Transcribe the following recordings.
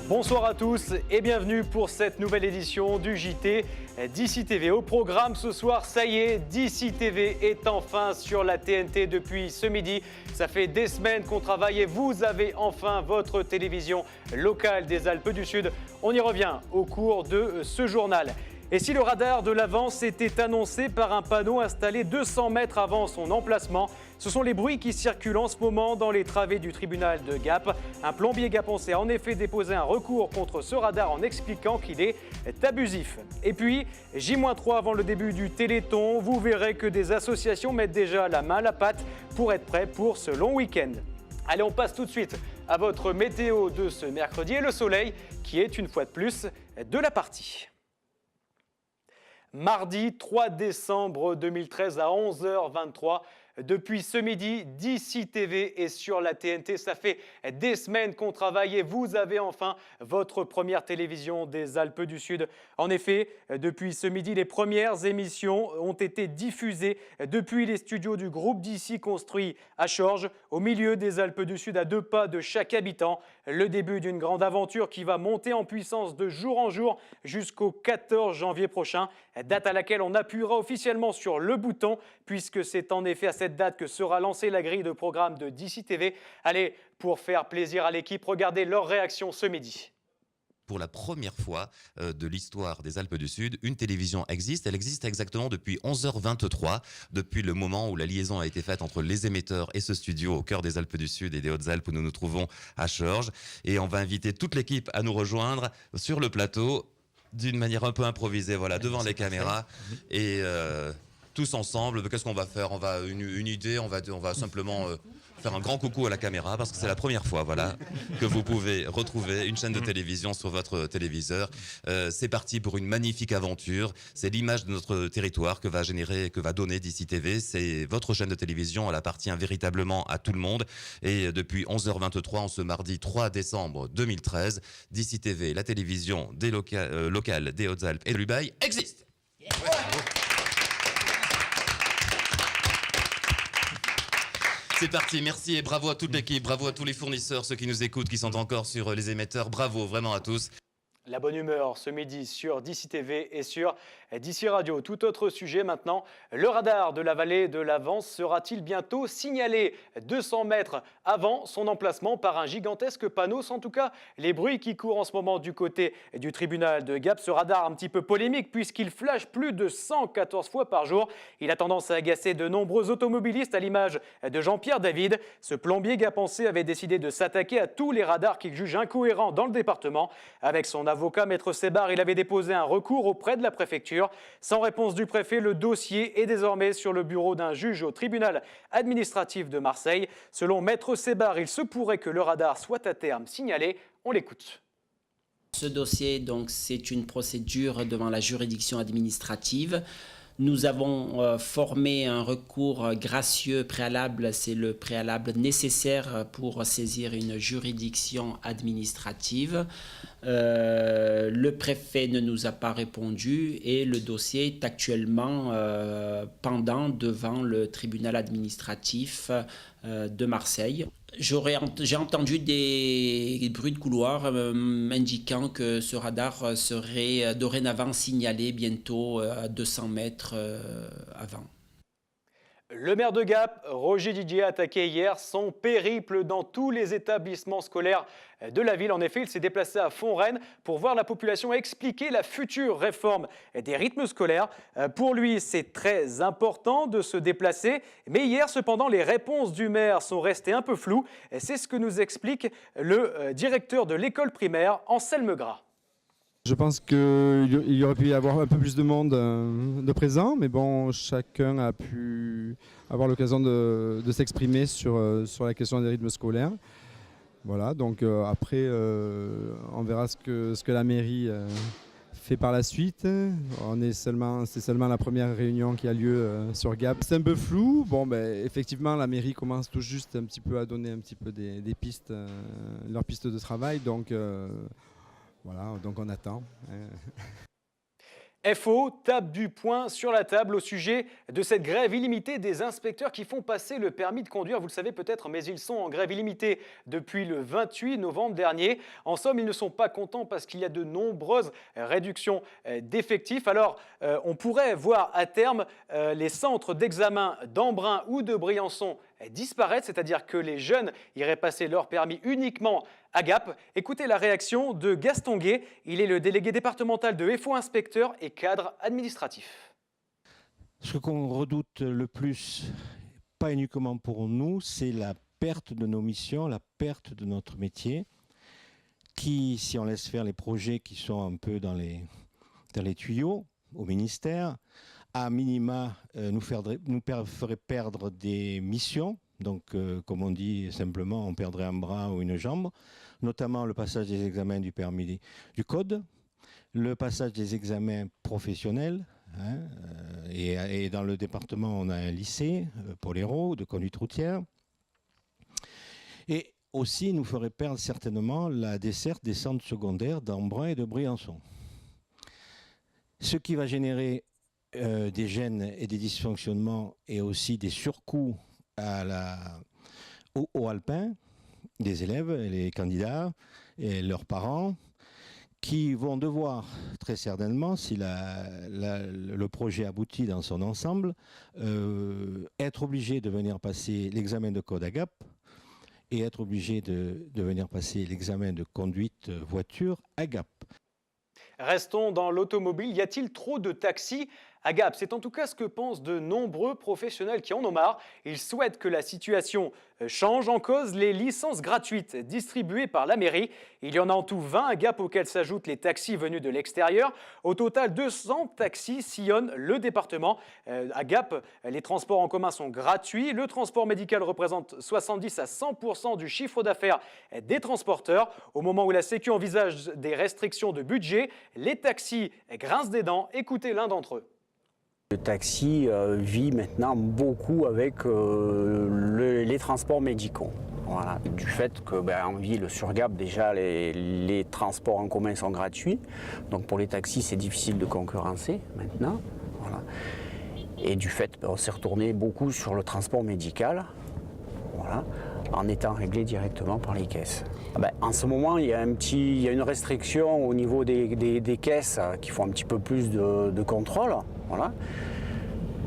Bonsoir à tous et bienvenue pour cette nouvelle édition du JT d'ici TV. Au programme ce soir, ça y est, d'ici TV est enfin sur la TNT depuis ce midi. Ça fait des semaines qu'on travaille et vous avez enfin votre télévision locale des Alpes du Sud. On y revient au cours de ce journal. Et si le radar de l'Avance était annoncé par un panneau installé 200 mètres avant son emplacement, ce sont les bruits qui circulent en ce moment dans les travées du tribunal de Gap. Un plombier gapençais a en effet déposé un recours contre ce radar en expliquant qu'il est abusif. Et puis, J-3 avant le début du Téléthon, vous verrez que des associations mettent déjà la main à la pâte pour être prêts pour ce long week-end. Allez, on passe tout de suite à votre météo de ce mercredi et le soleil qui est une fois de plus de la partie. Mardi 3 décembre 2013 à 11h23. Depuis ce midi, d'ici TV est sur la TNT. Ça fait des semaines qu'on travaille et vous avez enfin votre première télévision des Alpes du Sud. En effet, depuis ce midi, les premières émissions ont été diffusées depuis les studios du groupe d'ici construit à Chorges, au milieu des Alpes du Sud, à 2 pas de chaque habitant. Le début d'une grande aventure qui va monter en puissance de jour en jour jusqu'au 14 janvier prochain, date à laquelle on appuiera officiellement sur le bouton puisque c'est en effet à cette date que sera lancée la grille de programme de d'ici TV. Allez, pour faire plaisir à l'équipe, regardez leur réaction ce midi. Pour la première fois de l'histoire des Alpes du Sud, une télévision existe. Elle existe exactement depuis 11h23, depuis le moment où la liaison a été faite entre les émetteurs et ce studio au cœur des Alpes du Sud et des Hautes-Alpes où nous nous trouvons à Chorges. Et on va inviter toute l'équipe à nous rejoindre sur le plateau d'une manière un peu improvisée, voilà, devant les caméras. Et tous ensemble, qu'est-ce qu'on va faire? On va une idée, on va simplement faire un grand coucou à la caméra parce que c'est la première fois, voilà, que vous pouvez retrouver une chaîne de télévision sur votre téléviseur. C'est parti pour une magnifique aventure. C'est l'image de notre territoire que va donner d'ici TV. C'est votre chaîne de télévision, elle appartient véritablement à tout le monde. Et depuis 11h23, en ce mardi 3 décembre 2013, d'ici TV, la télévision des locales des Hautes-Alpes et de l'Ubaye existe. Yeah. C'est parti, merci et bravo à toute l'équipe, bravo à tous les fournisseurs, ceux qui nous écoutent, qui sont encore sur les émetteurs, bravo vraiment à tous. La bonne humeur ce midi sur d'ici TV et sur d'ici Radio. Tout autre sujet maintenant, le radar de la vallée de l'Avance sera-t-il bientôt signalé 200 mètres avant son emplacement par un gigantesque panneau? C'est en tout cas les bruits qui courent en ce moment du côté du tribunal de Gap. Ce radar un petit peu polémique puisqu'il flash plus de 114 fois par jour. Il a tendance à agacer de nombreux automobilistes à l'image de Jean-Pierre David. Ce plombier gapençais avait décidé de s'attaquer à tous les radars qu'il juge incohérents dans le département. Avec son avocat, Maître Sébar, il avait déposé un recours auprès de la préfecture. Sans réponse du préfet, le dossier est désormais sur le bureau d'un juge au tribunal administratif de Marseille. Selon Maître Sébar, il se pourrait que le radar soit à terme signalé. On l'écoute. Ce dossier, donc, c'est une procédure devant la juridiction administrative. Nous avons formé un recours gracieux préalable, c'est le préalable nécessaire pour saisir une juridiction administrative. Le préfet ne nous a pas répondu et le dossier est actuellement pendant devant le tribunal administratif de Marseille. J'ai entendu des bruits de couloir m'indiquant que ce radar serait dorénavant signalé bientôt à 200 mètres avant. Le maire de Gap, Roger Didier, a attaqué hier son périple dans tous les établissements scolaires de la ville. En effet, il s'est déplacé à Font-Rennes pour voir la population expliquer la future réforme des rythmes scolaires. Pour lui, c'est très important de se déplacer. Mais hier, cependant, les réponses du maire sont restées un peu floues. C'est ce que nous explique le directeur de l'école primaire, Anselme Gras. Je pense qu'il y aurait pu y avoir un peu plus de monde de présent, mais bon, chacun a pu avoir l'occasion de s'exprimer sur la question des rythmes scolaires. Voilà, donc après, on verra ce que la mairie fait par la suite. C'est seulement la première réunion qui a lieu sur Gap. C'est un peu flou. Bon, ben, effectivement, la mairie commence tout juste un petit peu à donner un petit peu des pistes, leurs pistes de travail, donc... Voilà, donc on attend. FO tape du poing sur la table au sujet de cette grève illimitée des inspecteurs qui font passer le permis de conduire. Vous le savez peut-être, mais ils sont en grève illimitée depuis le 28 novembre dernier. En somme, ils ne sont pas contents parce qu'il y a de nombreuses réductions d'effectifs. Alors, on pourrait voir à terme les centres d'examen d'Embrun ou de Briançon disparaître, c'est-à-dire que les jeunes iraient passer leur permis uniquement à Gap. Écoutez la réaction de Gaston Guay. Il est le délégué départemental de FO inspecteur et cadre administratif. Ce qu'on redoute le plus, pas uniquement pour nous, c'est la perte de nos missions, la perte de notre métier, qui, si on laisse faire les projets qui sont un peu dans les tuyaux au ministère, à minima nous ferait perdre des missions. Donc, comme on dit simplement, on perdrait un bras ou une jambe, notamment le passage des examens du permis du code, le passage des examens professionnels. Et dans le département, on a un lycée, Poléro, de conduite routière. Et aussi, nous ferait perdre certainement la desserte des centres secondaires d'Embrun et de Briançon. Ce qui va générer des gênes et des dysfonctionnements et aussi des surcoûts aux alpins, des élèves, les candidats et leurs parents, qui vont devoir très certainement, si le projet aboutit dans son ensemble, être obligés de venir passer l'examen de code à Gap et être obligés de venir passer l'examen de conduite voiture à Gap. Restons dans l'automobile. Y a-t-il trop de taxis à Gap? C'est en tout cas ce que pensent de nombreux professionnels qui en ont marre. Ils souhaitent que la situation change. En cause les licences gratuites distribuées par la mairie. Il y en a en tout 20 à Gap auxquels s'ajoutent les taxis venus de l'extérieur. Au total, 200 taxis sillonnent le département. À Gap, les transports en commun sont gratuits. Le transport médical représente 70 à 100% du chiffre d'affaires des transporteurs. Au moment où la Sécu envisage des restrictions de budget, les taxis grincent des dents. Écoutez l'un d'entre eux. Le taxi vit maintenant beaucoup avec les transports médicaux. Voilà. Du fait que en ville, sur Gap, déjà les transports en commun sont gratuits. Donc pour les taxis, c'est difficile de concurrencer maintenant. Voilà. Et du fait, on s'est retourné beaucoup sur le transport médical, voilà, en étant réglé directement par les caisses. En ce moment, il y a une restriction au niveau des caisses qui font un petit peu plus de contrôle. Voilà.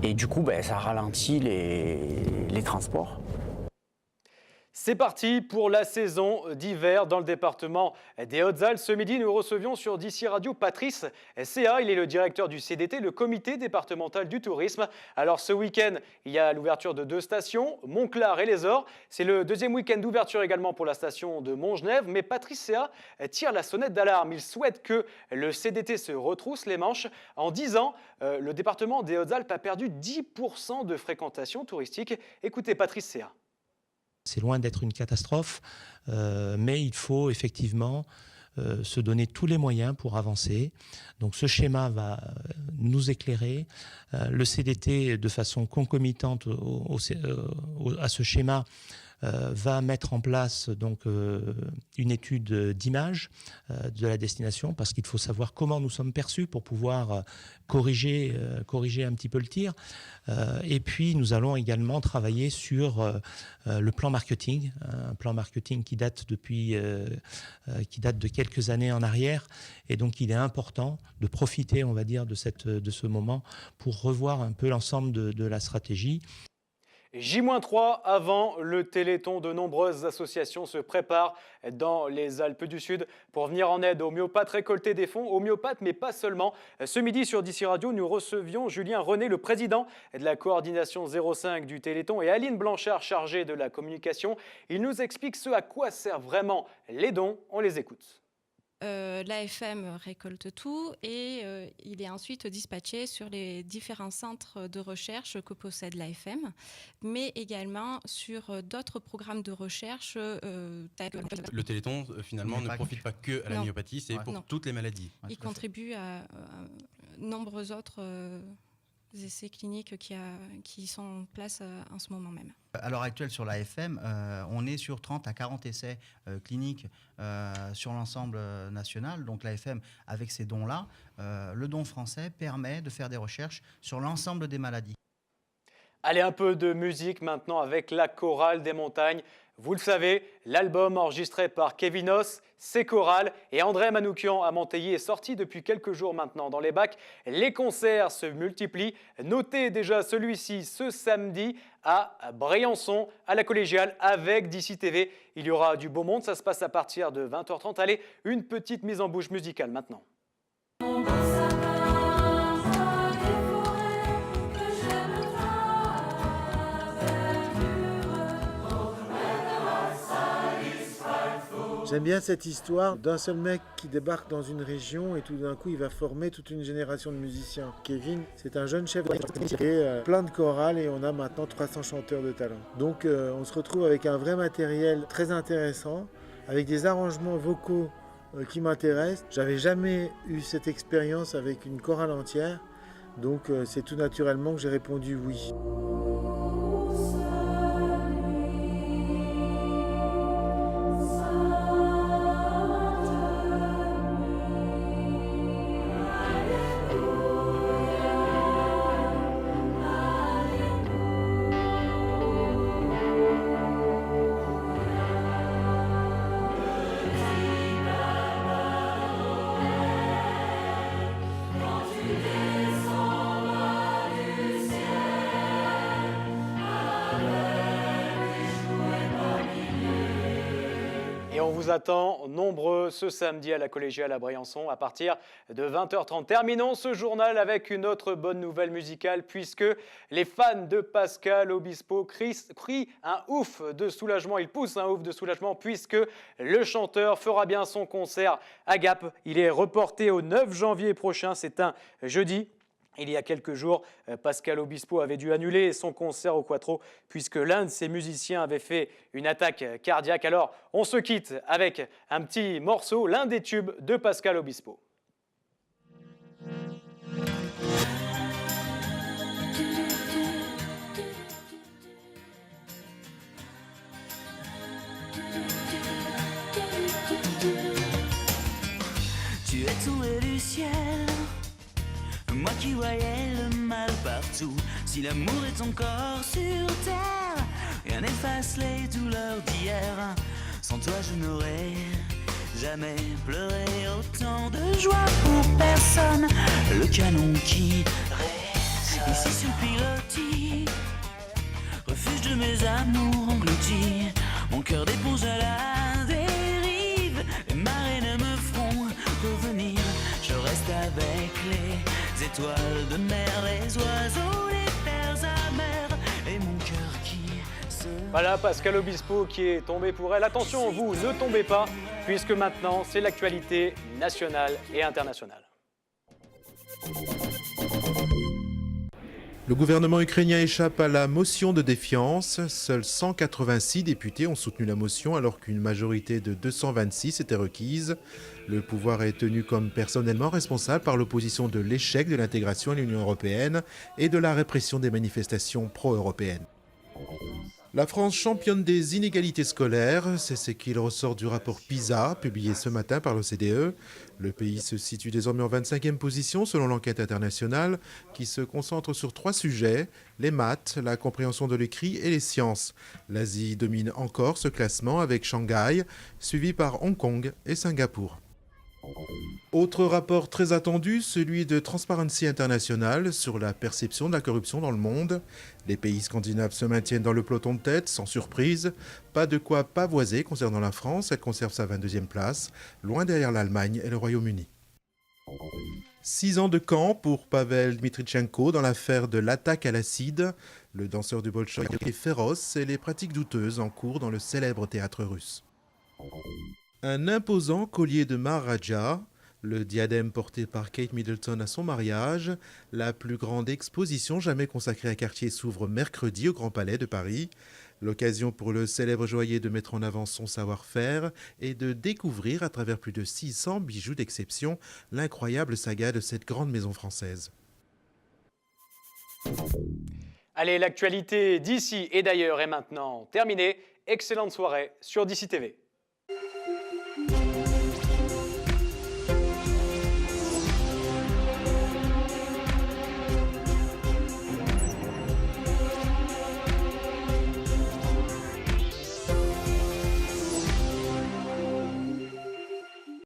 Et du coup, ça ralentit les transports. C'est parti pour la saison d'hiver dans le département des Hautes-Alpes. Ce midi, nous recevions sur DC Radio Patrice Céa. Il est le directeur du CDT, le comité départemental du tourisme. Alors ce week-end, il y a l'ouverture de 2 stations, Montclar et Les Ors. C'est le deuxième week-end d'ouverture également pour la station de Montgenèvre. Mais Patrice Céa tire la sonnette d'alarme. Il souhaite que le CDT se retrousse les manches. En 10 ans, le département des Hautes-Alpes a perdu 10% de fréquentation touristique. Écoutez Patrice Céa. C'est loin d'être une catastrophe, mais il faut effectivement se donner tous les moyens pour avancer. Donc ce schéma va nous éclairer. Le CDT, de façon concomitante à ce schéma, va mettre en place donc une étude d'image de la destination, parce qu'il faut savoir comment nous sommes perçus pour pouvoir corriger un petit peu le tir. Et puis nous allons également travailler sur le plan marketing, un plan marketing qui date de quelques années en arrière, et donc il est important de profiter, on va dire, de ce moment pour revoir un peu l'ensemble de la stratégie. J-3 avant le Téléthon, de nombreuses associations se préparent dans les Alpes du Sud pour venir en aide aux myopathes, récolter des fonds aux myopathes, mais pas seulement. Ce midi sur DC Radio, nous recevions Julien René, le président de la coordination 05 du Téléthon, et Aline Blanchard, chargée de la communication. Il nous explique ce à quoi servent vraiment les dons. On les écoute. L'AFM récolte tout et il est ensuite dispatché sur les différents centres de recherche que possède l'AFM, mais également sur d'autres programmes de recherche. Le Téléthon, finalement, ne profite pas que à la myopathie, c'est pour toutes les maladies. Il contribue à nombreux autres essais cliniques qui sont en place en ce moment même. À l'heure actuelle, sur la FM, on est sur 30 à 40 essais cliniques sur l'ensemble national. Donc la FM, avec ces dons-là, le don français permet de faire des recherches sur l'ensemble des maladies. Allez, un peu de musique maintenant avec la chorale des montagnes. Vous le savez, l'album enregistré par Kevin Os, c'est Chorale, et André Manoukian à Monteilly est sorti depuis quelques jours maintenant dans les bacs. Les concerts se multiplient. Notez déjà celui-ci ce samedi à Briançon, à la Collégiale, avec DC TV. Il y aura du beau monde, ça se passe à partir de 20h30. Allez, une petite mise en bouche musicale maintenant. J'aime bien cette histoire d'un seul mec qui débarque dans une région et tout d'un coup il va former toute une génération de musiciens. Kevin, c'est un jeune chef et plein de chorales et on a maintenant 300 chanteurs de talent. Donc on se retrouve avec un vrai matériel très intéressant, avec des arrangements vocaux qui m'intéressent. J'avais jamais eu cette expérience avec une chorale entière, donc c'est tout naturellement que j'ai répondu oui. Et on vous attend nombreux ce samedi à la Collégiale à Briançon à partir de 20h30. Terminons ce journal avec une autre bonne nouvelle musicale puisque les fans de Pascal Obispo crient un ouf de soulagement. Ils poussent un ouf de soulagement puisque le chanteur fera bien son concert à Gap. Il est reporté au 9 janvier prochain, c'est un jeudi. Il y a quelques jours, Pascal Obispo avait dû annuler son concert au Quattro puisque l'un de ses musiciens avait fait une attaque cardiaque. Alors, on se quitte avec un petit morceau, l'un des tubes de Pascal Obispo. Tu es tombé du ciel, moi qui voyais le mal partout. Si l'amour est encore sur terre, rien n'efface les douleurs d'hier. Sans toi je n'aurais jamais pleuré autant de joie pour personne. Le canon qui résonne ici sur le pilotis, refuge de mes amours engloutis. Mon cœur dépose à la dérive, les marées ne me feront revenir. Je reste avec les étoiles de mer, les oiseaux, les terres amères et mon cœur qui se... Voilà Pascal Obispo qui est tombé pour elle. Attention, vous ne tombez pas puisque maintenant c'est l'actualité nationale et internationale. Le gouvernement ukrainien échappe à la motion de défiance. Seuls 186 députés ont soutenu la motion alors qu'une majorité de 226 était requise. Le pouvoir est tenu comme personnellement responsable par l'opposition de l'échec de l'intégration à l'Union européenne et de la répression des manifestations pro-européennes. La France championne des inégalités scolaires, c'est ce qu'il ressort du rapport PISA, publié ce matin par l'OCDE. Le pays se situe désormais en 25e position selon l'enquête internationale qui se concentre sur 3 sujets, les maths, la compréhension de l'écrit et les sciences. L'Asie domine encore ce classement avec Shanghai, suivi par Hong Kong et Singapour. Autre rapport très attendu, celui de Transparency International sur la perception de la corruption dans le monde. Les pays scandinaves se maintiennent dans le peloton de tête, sans surprise. Pas de quoi pavoiser concernant la France, elle conserve sa 22e place, loin derrière l'Allemagne et le Royaume-Uni. 6 ans de camp pour Pavel Dmitrichenko dans l'affaire de l'attaque à l'acide. Le danseur du Bolchoï est féroce et les pratiques douteuses en cours dans le célèbre théâtre russe. Un imposant collier de Maharaja, le diadème porté par Kate Middleton à son mariage, la plus grande exposition jamais consacrée à Cartier s'ouvre mercredi au Grand Palais de Paris. L'occasion pour le célèbre joaillier de mettre en avant son savoir-faire et de découvrir à travers plus de 600 bijoux d'exception l'incroyable saga de cette grande maison française. Allez, l'actualité d'ici et d'ailleurs est maintenant terminée. Excellente soirée sur DC TV.